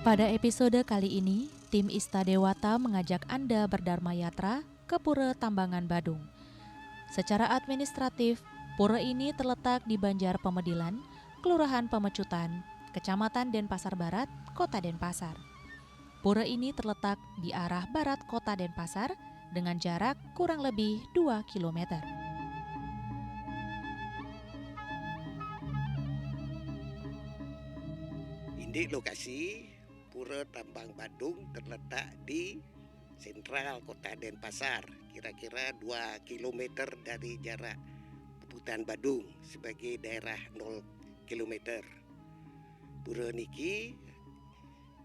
Pada episode kali ini, tim Ista Dewata mengajak Anda berdharma yatra ke Pura Tambangan Badung. Secara administratif, pura ini terletak di Banjar Pemedilan, Kelurahan Pemecutan, Kecamatan Denpasar Barat, Kota Denpasar. Pura ini terletak di arah barat Kota Denpasar dengan jarak kurang lebih 2 km. Ini lokasi Pura Tambang Badung terletak di sentral Kota Denpasar, kira-kira 2 km dari jarak Puputan Badung sebagai daerah 0 km. Pura niki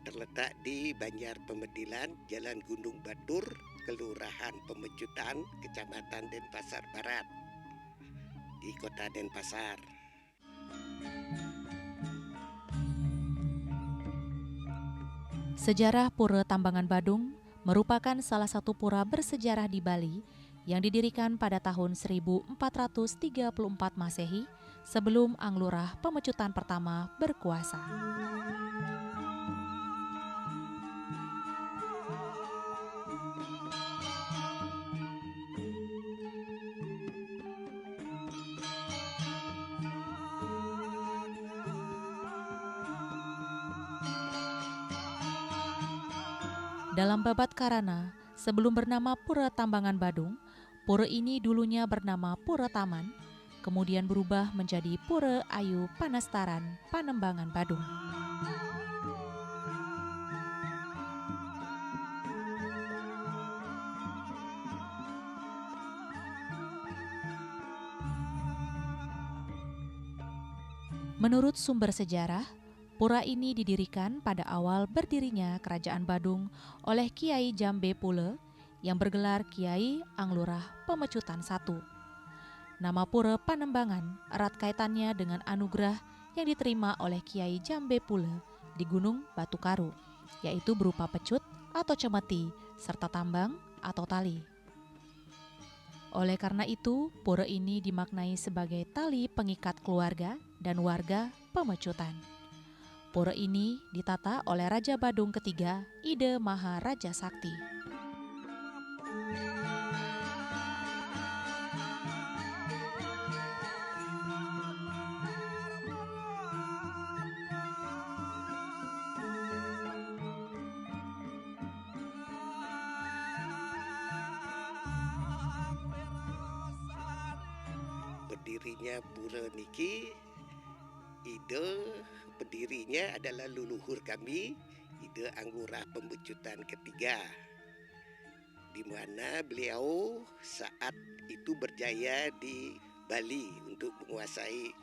terletak di Banjar Pemedilan, Jalan Gunung Batur, Kelurahan Pemecutan, Kecamatan Denpasar Barat, di Kota Denpasar. Sejarah Pura Tambangan Badung merupakan salah satu pura bersejarah di Bali yang didirikan pada tahun 1434 Masehi sebelum Anglurah Pemecutan pertama berkuasa. Dalam Babat Karana, sebelum bernama Pura Tambangan Badung, pura ini dulunya bernama Pura Taman, kemudian berubah menjadi Pura Ayu Panastaran Panembangan Badung. Menurut sumber sejarah, pura ini didirikan pada awal berdirinya Kerajaan Badung oleh Kiai Jambe Pule yang bergelar Kiai Anglurah Pemecutan I. Nama Pura Panembangan erat kaitannya dengan anugerah yang diterima oleh Kiai Jambe Pule di Gunung Batu Karu, yaitu berupa pecut atau cemeti serta tambang atau tali. Oleh karena itu, pura ini dimaknai sebagai tali pengikat keluarga dan warga Pemecutan. Pura ini ditata oleh Raja Badung ketiga, Ide Maharaja Sakti. Berdirinya pura niki, ide pendirinya adalah leluhur kami, Ide Anglurah Pemecutan ketiga, di mana beliau saat itu berjaya di Bali untuk menguasai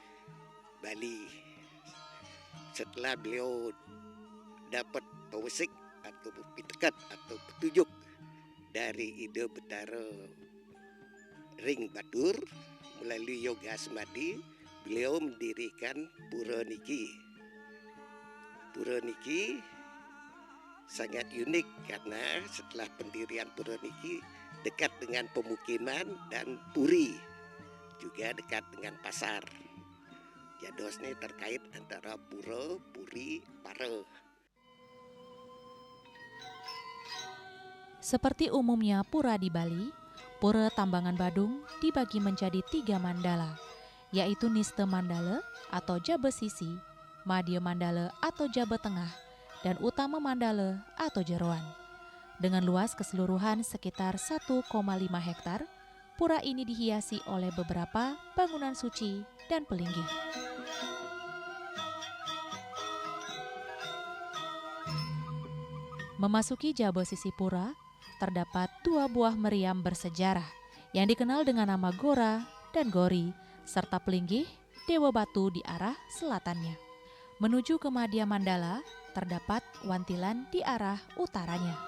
Bali. Setelah beliau dapat pewesik atau pitekat atau petunjuk dari Ide Betara Ring Batur melalui yoga semadi, beliau mendirikan pura niki. Pura niki sangat unik karena setelah pendirian pura niki dekat dengan pemukiman dan puri, juga dekat dengan pasar. Jados ini terkait antara pura, puri, para. Seperti umumnya pura di Bali, Pura Tambangan Badung dibagi menjadi 3 mandala, yaitu Niste Mandala atau Jabe Sisi, Madya Mandala atau Jabe Tengah, dan Utama Mandala atau Jeroan. Dengan luas keseluruhan sekitar 1,5 hektar, pura ini dihiasi oleh beberapa bangunan suci dan pelinggih. Memasuki Jabe Sisi Pura, terdapat 2 buah meriam bersejarah yang dikenal dengan nama Gora dan Gori, serta pelinggih Dewa Batu di arah selatannya. Menuju ke Madya Mandala, terdapat wantilan di arah utaranya.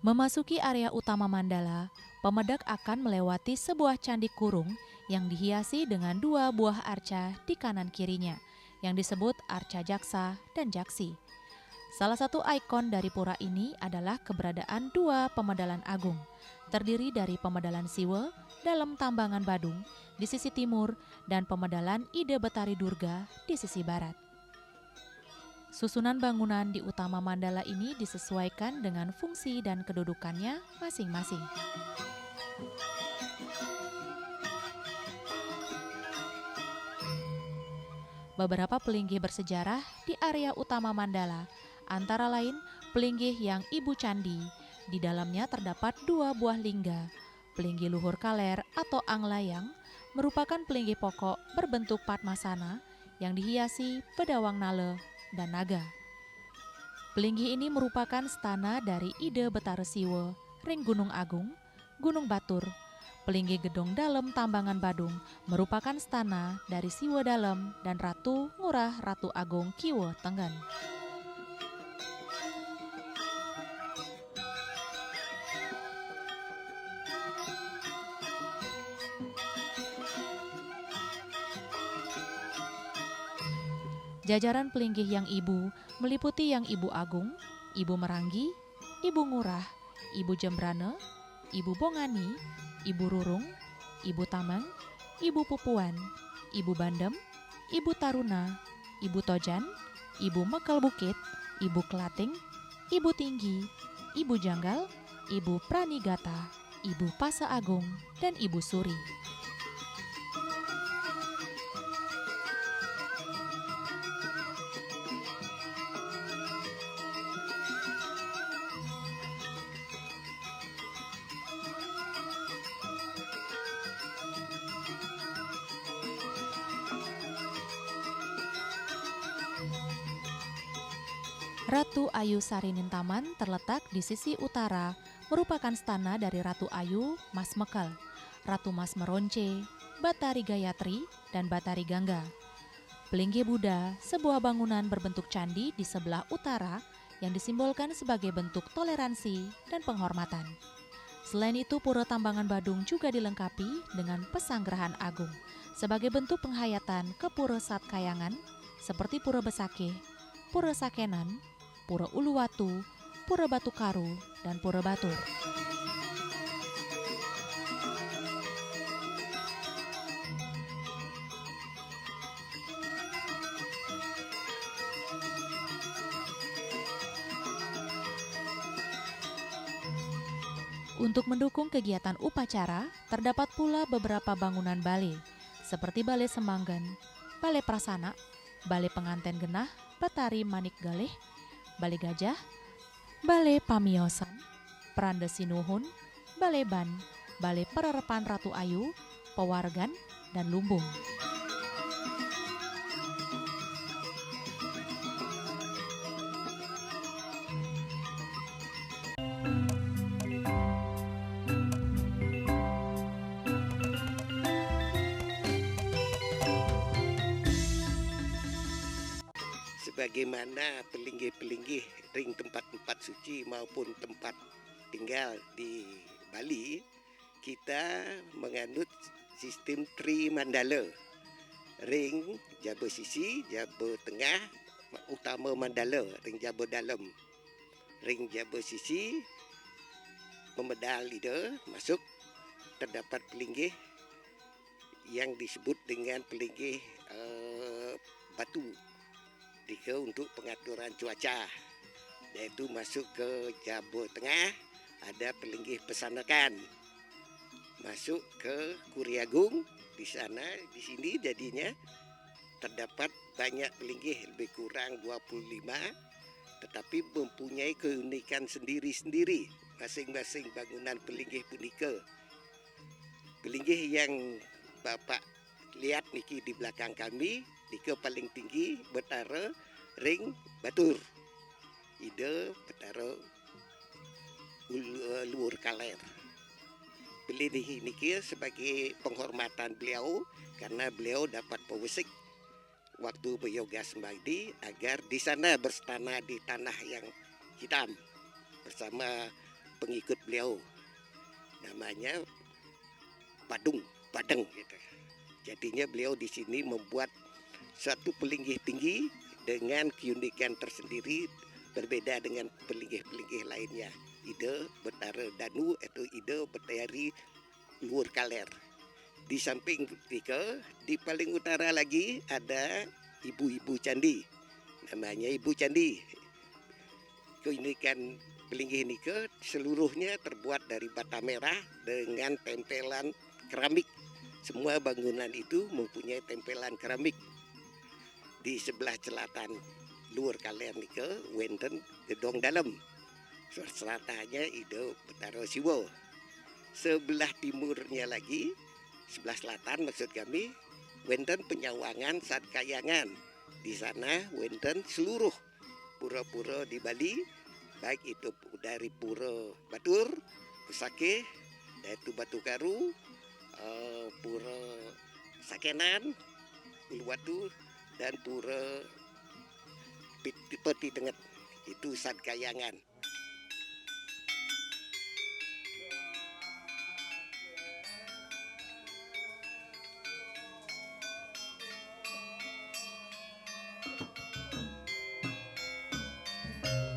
Memasuki area utama mandala, pemedak akan melewati sebuah candi kurung yang dihiasi dengan 2 buah arca di kanan kirinya, yang disebut arca jaksa dan jaksi. Salah satu ikon dari pura ini adalah keberadaan 2 pemedalan agung, terdiri dari pemedalan Siwe dalam Tambangan Badung di sisi timur dan pemedalan Ide Betari Durga di sisi barat. Susunan bangunan di utama mandala ini disesuaikan dengan fungsi dan kedudukannya masing-masing. Beberapa pelinggih bersejarah di area utama mandala, antara lain pelinggih yang Ibu Candi. Di dalamnya terdapat 2 buah lingga. Pelinggih luhur kaler atau anglayang merupakan pelinggih pokok berbentuk padmasana yang dihiasi pedawang nale dan naga. Pelinggih ini merupakan stana dari Ide Betara Siwe, Ring Gunung Agung, Gunung Batur. Pelinggih Gedong Dalem Tambangan Badung merupakan stana dari Siwe Dalem dan Ratu Ngurah Ratu Agung Kiwo Tenggen. Jajaran pelinggih yang ibu meliputi yang Ibu Agung, Ibu Meranggi, Ibu Ngurah, Ibu Jembrane, Ibu Bongani, Ibu Rurung, Ibu Tamang, Ibu Pupuan, Ibu Bandem, Ibu Taruna, Ibu Tojan, Ibu Mekal Bukit, Ibu Kelating, Ibu Tinggi, Ibu Janggal, Ibu Pranigata, Ibu Pasa Agung, dan Ibu Suri. Ratu Ayu Sarinintaman terletak di sisi utara, merupakan stana dari Ratu Ayu Mas Mekal, Ratu Mas Meronce, Batari Gayatri, dan Batari Gangga. Pelinggih Buddha, sebuah bangunan berbentuk candi di sebelah utara yang disimbolkan sebagai bentuk toleransi dan penghormatan. Selain itu, Pura Tambangan Badung juga dilengkapi dengan pesanggerahan agung sebagai bentuk penghayatan ke Pura Satkayangan seperti Pura Besakeh, Pura Sakenan, Pura Uluwatu, Pura Batu Karu, dan Pura Batur. Untuk mendukung kegiatan upacara, terdapat pula beberapa bangunan balai, seperti Balai Semanggen, Balai Prasana, Balai Penganten Genah, Batari Manik Galih, Balai Gajah, Balai Pamiosan, Pranda Sinuhun, Balai Ban, Balai Pererepan Ratu Ayu, Pewargan, dan Lumbung. Sebagaimana pelinggih-pelinggih ring tempat-tempat suci maupun tempat tinggal di Bali, kita menganut sistem Tri Mandala. Ring Jaba Sisi, Jaba Tengah, utama Mandala, ring Jaba Dalam. Ring Jaba Sisi, memedal ida masuk, terdapat pelinggih yang disebut dengan pelinggih batu. Tiga untuk pengaturan cuaca, yaitu masuk ke Jaba Tengah ada pelinggih pesanakan, masuk ke Kuriagung di sana di sini jadinya terdapat banyak pelinggih lebih kurang 25, tetapi mempunyai keunikan sendiri-sendiri masing-masing bangunan pelinggih punika. Pelinggih yang Bapak lihat niki di belakang kami, nika paling tinggi Betara Ring Batur. Ida Betara Luhur Kaler. Pelinggih niki sebagai penghormatan beliau karena beliau dapat pewesik waktu beryoga semadi agar di sana berstana di tanah yang hitam bersama pengikut beliau. namanya Badeng gitu. Jadinya beliau di sini membuat suatu pelinggih tinggi dengan keunikan tersendiri berbeda dengan pelinggih-pelinggih lainnya. Ide Betara Danu atau ide Betari Luhur Kaler. Di samping Nika, di paling utara lagi ada ibu-ibu candi. Namanya Ibu Candi. Keunikan pelinggih Nika seluruhnya terbuat dari bata merah dengan tempelan keramik. Semua bangunan itu mempunyai tempelan keramik. Di sebelah selatan Luhur Kaler nika wonten gedung dalam. Selatannya ide Betara Siwa. Sebelah timurnya lagi, sebelah selatan maksud kami, wonten penyawangan Sadkayangan. Di sana wonten seluruh pura-pura di Bali, baik itu dari Pura Batur, Pusake, yaitu Batu Karu, Pura Sakenan, Uluwatu, dan Pura Peti Tenget, itu Sadkayangan.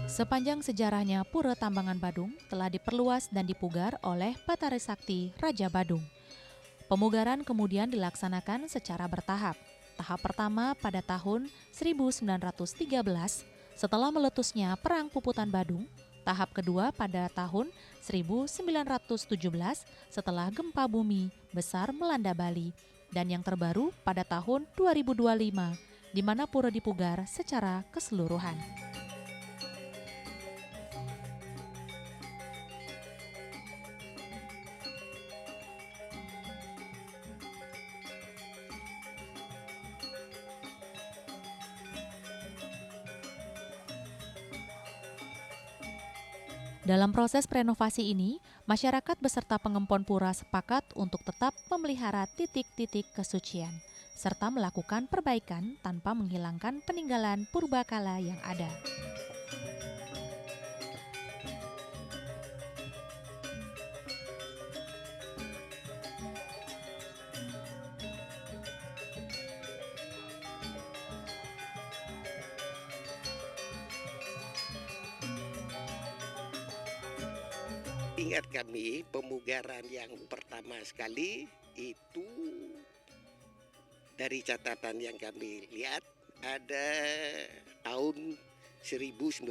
Sepanjang sejarahnya, Pura Tambangan Badung telah diperluas dan dipugar oleh Batara Sakti Raja Badung. Pemugaran kemudian dilaksanakan secara bertahap. Tahap pertama pada tahun 1913 setelah meletusnya Perang Puputan Badung. Tahap kedua pada tahun 1917 setelah gempa bumi besar melanda Bali. Dan yang terbaru pada tahun 2025 di mana pura dipugar secara keseluruhan. Dalam proses renovasi ini, masyarakat beserta pengempon pura sepakat untuk tetap memelihara titik-titik kesucian, serta melakukan perbaikan tanpa menghilangkan peninggalan purbakala yang ada. Ingat kami pemugaran yang pertama sekali itu dari catatan yang kami lihat ada tahun 1913.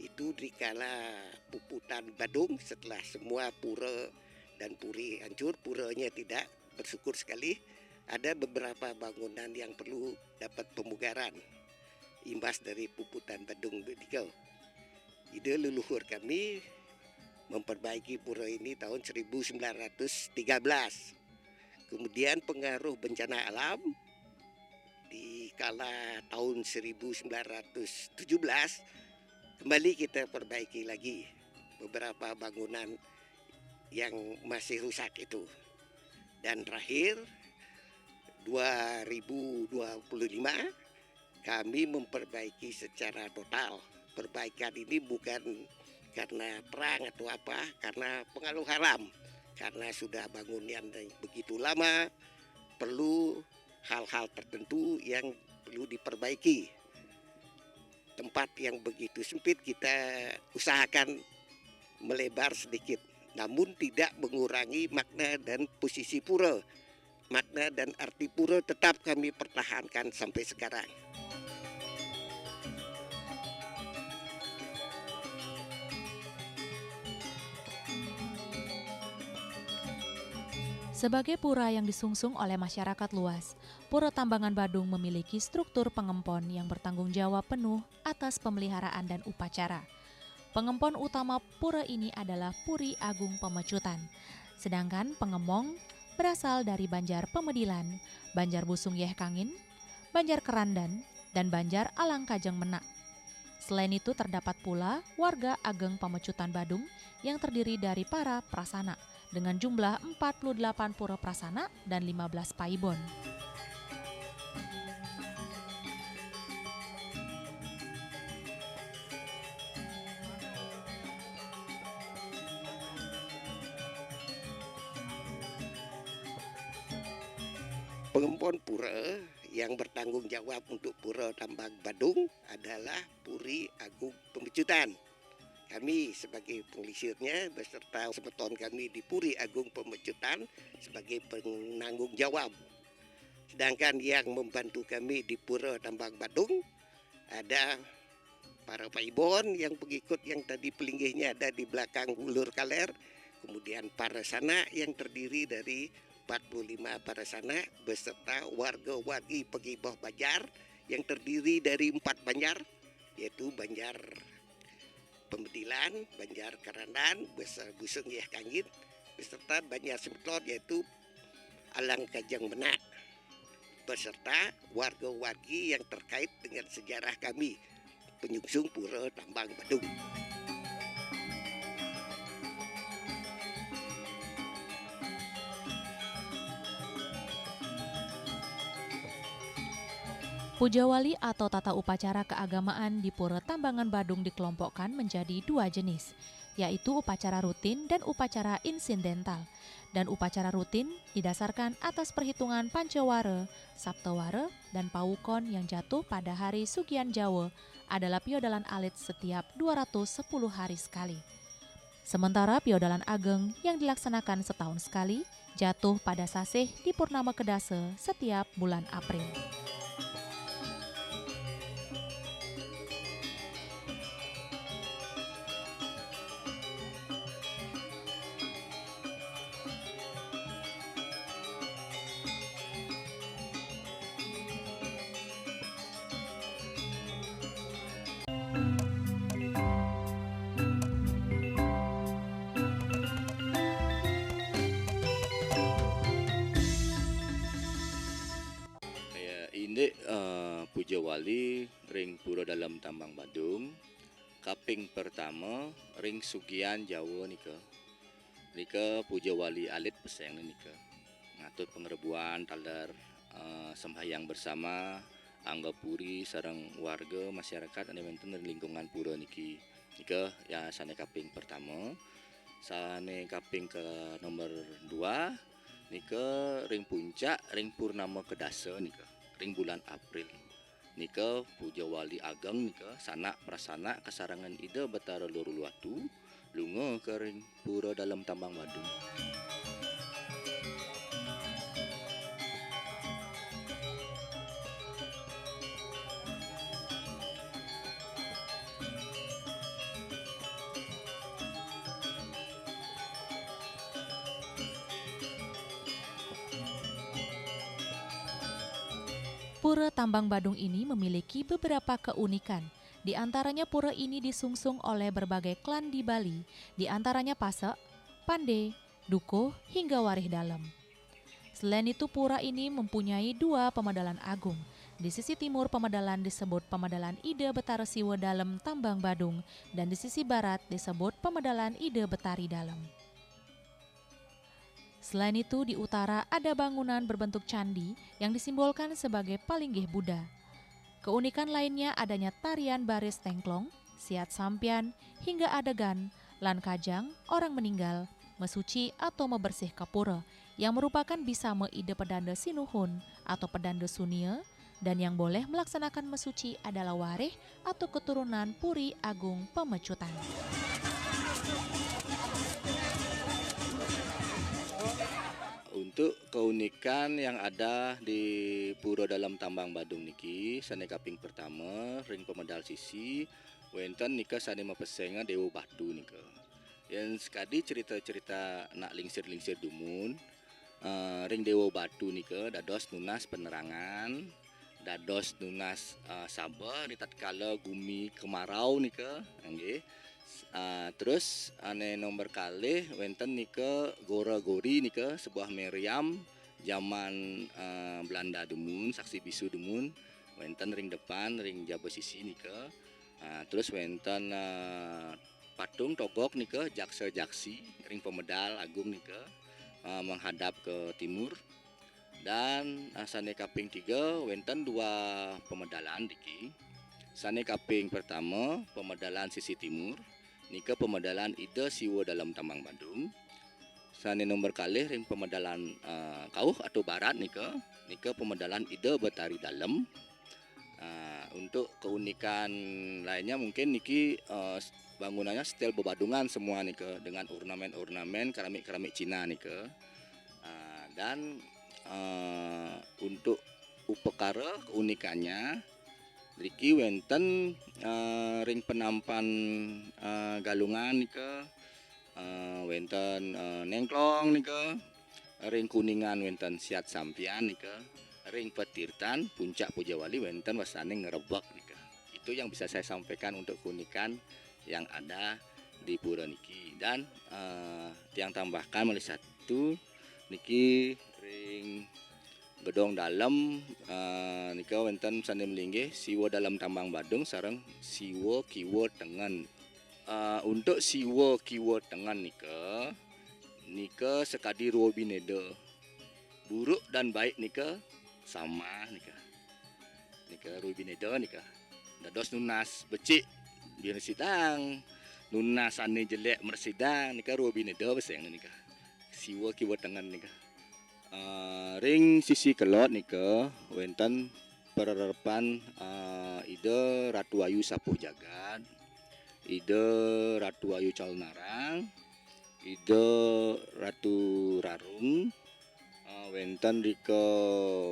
Itu dikala Puputan Badung setelah semua pura dan puri hancur, puranya tidak, bersyukur sekali ada beberapa bangunan yang perlu dapat pemugaran imbas dari Puputan Badung Bedikau. Ide leluhur kami memperbaiki pura ini tahun 1913. Kemudian pengaruh bencana alam di kala tahun 1917 kembali kita perbaiki lagi beberapa bangunan yang masih rusak itu. Dan terakhir 2025 kami memperbaiki secara total. Perbaikan ini bukan karena perang atau apa, karena pengaruh alam. Karena sudah bangunan yang begitu lama, perlu hal-hal tertentu yang perlu diperbaiki. Tempat yang begitu sempit kita usahakan melebar sedikit, namun tidak mengurangi makna dan posisi pura. Makna dan arti pura tetap kami pertahankan sampai sekarang. Sebagai pura yang disungsung oleh masyarakat luas, Pura Tambangan Badung memiliki struktur pengempon yang bertanggung jawab penuh atas pemeliharaan dan upacara. Pengempon utama pura ini adalah Puri Agung Pemecutan, sedangkan pengemong berasal dari Banjar Pemedilan, Banjar Busung Yeh Kangin, Banjar Kerandan, dan Banjar Alang Kajeng Menak. Selain itu terdapat pula warga Ageng Pemecutan Badung yang terdiri dari para prasana, dengan jumlah 48 pura prasana dan 15 paibon. Pengempon pura yang bertanggung jawab untuk Pura Tambang Badung adalah Puri Agung Pemecutan. Kami sebagai pengelisirnya beserta sebeton kami di Puri Agung Pemecutan sebagai penanggung jawab. Sedangkan yang membantu kami di Pura Tambang Badung ada para paibon yang pengikut yang tadi pelinggihnya ada di belakang ulur kaler. Kemudian para sanak yang terdiri dari 45 para sanak beserta warga-wargi pegibah Banjar yang terdiri dari 4 Banjar, yaitu Banjar Pemedilan, Banjar Karandan, Busung Yah Kangit, beserta Banjar Semetlon yaitu Alang Kajang Menak, beserta warga-wargi yang terkait dengan sejarah kami, penyungsung Pura Tambang Badung. Pujawali atau tata upacara keagamaan di Pura Tambangan Badung dikelompokkan menjadi 2 jenis, yaitu upacara rutin dan upacara insidental. Dan upacara rutin didasarkan atas perhitungan Pancawara, Saptawara, dan Pawukon yang jatuh pada hari Sugian Jawa adalah piodalan alit setiap 210 hari sekali. Sementara piodalan ageng yang dilaksanakan setahun sekali jatuh pada sasih di Purnama Kedase setiap bulan April. Ini Puja Wali ring Pura Dalam Tambang Badung. Kaping pertama ring Sugian Jawa nika. Nika Puja Wali alit peseng nika. Ngatur pengerebuan talar sembahyang bersama anggap puri sarang warga masyarakat ane menten lingkungan pura niki. Nika ya sane kaping pertama. Sane kaping ke nomor 2 nika ring puncak ring Purnama Kedasa nika. Ring bulan April nika Puja Wali Ageng nika sanak prasana kasarangan ida Betara Luru Luatu lunga ke ring Pura Dalam Tambang Badung. Pura Tambang Badung ini memiliki beberapa keunikan. Di antaranya pura ini disungsung oleh berbagai klan di Bali, di antaranya Pasek, Pande, Dukuh, hingga Warih Dalem. Selain itu pura ini mempunyai 2 pemedalan agung. Di sisi timur pemedalan disebut Pemedalan Ide Betara Siwa Dalem Tambang Badung dan di sisi barat disebut Pemedalan Ide Betari Dalem. Selain itu di utara ada bangunan berbentuk candi yang disimbolkan sebagai palinggih Buddha. Keunikan lainnya adanya tarian baris tengklong, siat sampian, hingga adegan, lan kajang, orang meninggal, mesuci atau membersih kapura yang merupakan bisa meide pedanda sinuhun atau pedanda sunia dan yang boleh melaksanakan mesuci adalah warih atau keturunan Puri Agung Pemecutan. Untuk keunikan yang ada di Pura Dalam Tambang Badung niki sane kaping pertama ring pemedal sisi wenten nika sane mapesenga Dewa Batu nika. Yang sekadi cerita-cerita nak lingsir-lingsir dumun ring Dewa Batu nika dados nunas penerangan, dados nunas sabar di tatkala gumi kemarau nika nggih. Terus ane nomor kalih wenten nika Gora-Gori nika sebuah meriam zaman Belanda dumun saksi bisu dumun wenten ring depan ring jaba sisi nika. Terus wenten patung togok nika jaksa-jaksi ring pemedal agung nika menghadap ke timur. Dan sane kaping 3 wenten 2 pemedalan niki. Sane kaping pertama pemedalan sisi timur nika pemedalan Ida Siwa Dalam Tambang Badung. sane nomor kalih ring pemedalan kauh atau barat nika pemedalan ide betari dalam. Untuk keunikan lainnya mungkin niki bangunannya setel bebadungan semua nika dengan ornamen-ornamen keramik Cina nika. Dan untuk upekara keunikannya Riki wenten ring penampan galungan nika wenten nengklong nika ring kuningan wenten siat sampian nika ring petirtan puncak Pujawali wenten wasane ngerebek nika. Itu yang bisa saya sampaikan untuk keunikan yang ada di pura niki. Dan yang tambahkan oleh satu niki ring gedong dalam nika wenten sane melinggih siwo dalam tambang Badung sareng siwo kiwo tengen. Untuk siwo kiwo tengen nika sekadi ruo bineda. Buruk dan baik nika sama nika ruo bineda nika. Dados nunas becik biar sidang nunas ane jelek mersidang nika ruo bineda beseng nika. Siwo kiwo tengen nika. Ring sisi kelot nika wenten pererapan ide Ratu Ayu Sapuh Jagad, ide Ratu Ayu Calnarang, ide Ratu Rarung, wenten rika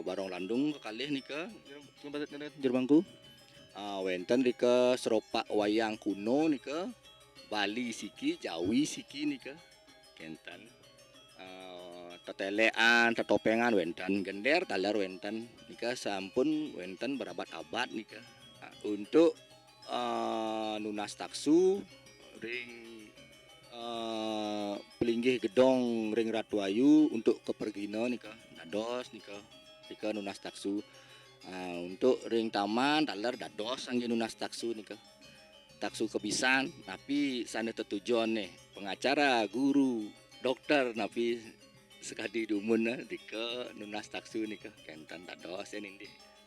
Barong Landung kekalih nika jerbangku. Wenten rika seropak wayang kuno nika Bali siki, Jawi siki nika kenten. Tetelean, tetopengan wenten, gender talar wenten nika sampun wenten berabad-abad nika. Untuk nunas taksu ring pelinggih gedong ring Ratu Ayu untuk kepergino nika dados nika nunas taksu. Untuk ring taman talar dados angge nunas taksu nika. Taksu kebisan tapi sane tetujuan nih pengacara, guru, dokter napi sekadi dumun dika nunas taksu nika kenten dados ini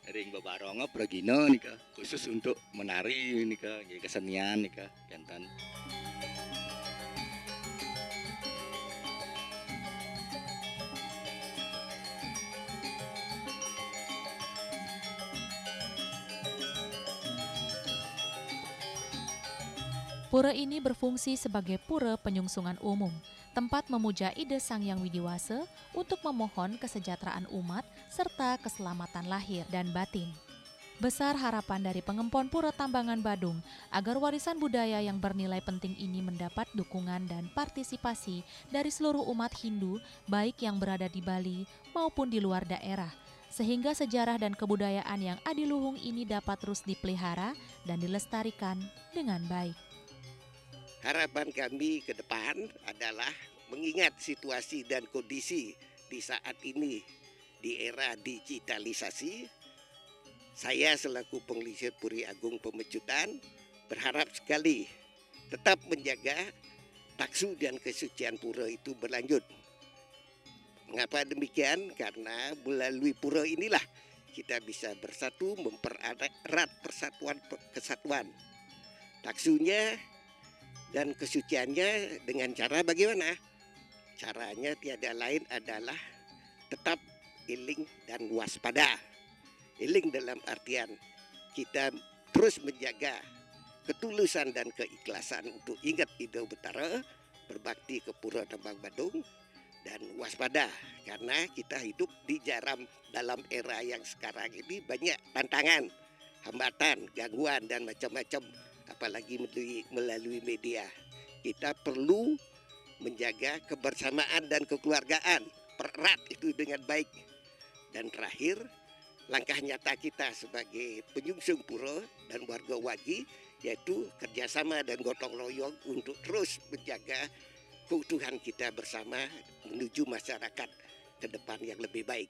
ring bebaronga pragina nika khusus untuk menari nika kesenian nika kenten. Pura ini berfungsi sebagai pura penyungsungan umum, tempat memuja ide Sang Yang Widiwasa untuk memohon kesejahteraan umat serta keselamatan lahir dan batin. Besar harapan dari pengempon Pura Tambangan Badung agar warisan budaya yang bernilai penting ini mendapat dukungan dan partisipasi dari seluruh umat Hindu, baik yang berada di Bali maupun di luar daerah, sehingga sejarah dan kebudayaan yang adiluhung ini dapat terus dipelihara dan dilestarikan dengan baik. Harapan kami ke depan adalah mengingat situasi dan kondisi di saat ini di era digitalisasi. Saya selaku Pengelisir Puri Agung Pemecutan berharap sekali tetap menjaga taksu dan kesucian pura itu berlanjut. Mengapa demikian? Karena melalui pura inilah kita bisa bersatu mempererat persatuan kesatuan. Taksunya dan kesuciannya dengan cara bagaimana? Caranya tiada lain adalah tetap iling dan waspada. Iling dalam artian kita terus menjaga ketulusan dan keikhlasan untuk ingat Ide Betara, berbakti ke Pura Tambang Badung, dan waspada karena kita hidup di dalam era yang sekarang ini banyak tantangan, hambatan, gangguan dan macam-macam. Apalagi melalui media. Kita perlu menjaga kebersamaan dan kekeluargaan, pererat itu dengan baik. Dan terakhir, langkah nyata kita sebagai penyungsung pura dan warga wagi yaitu kerjasama dan gotong royong untuk terus menjaga keutuhan kita bersama menuju masyarakat ke depan yang lebih baik.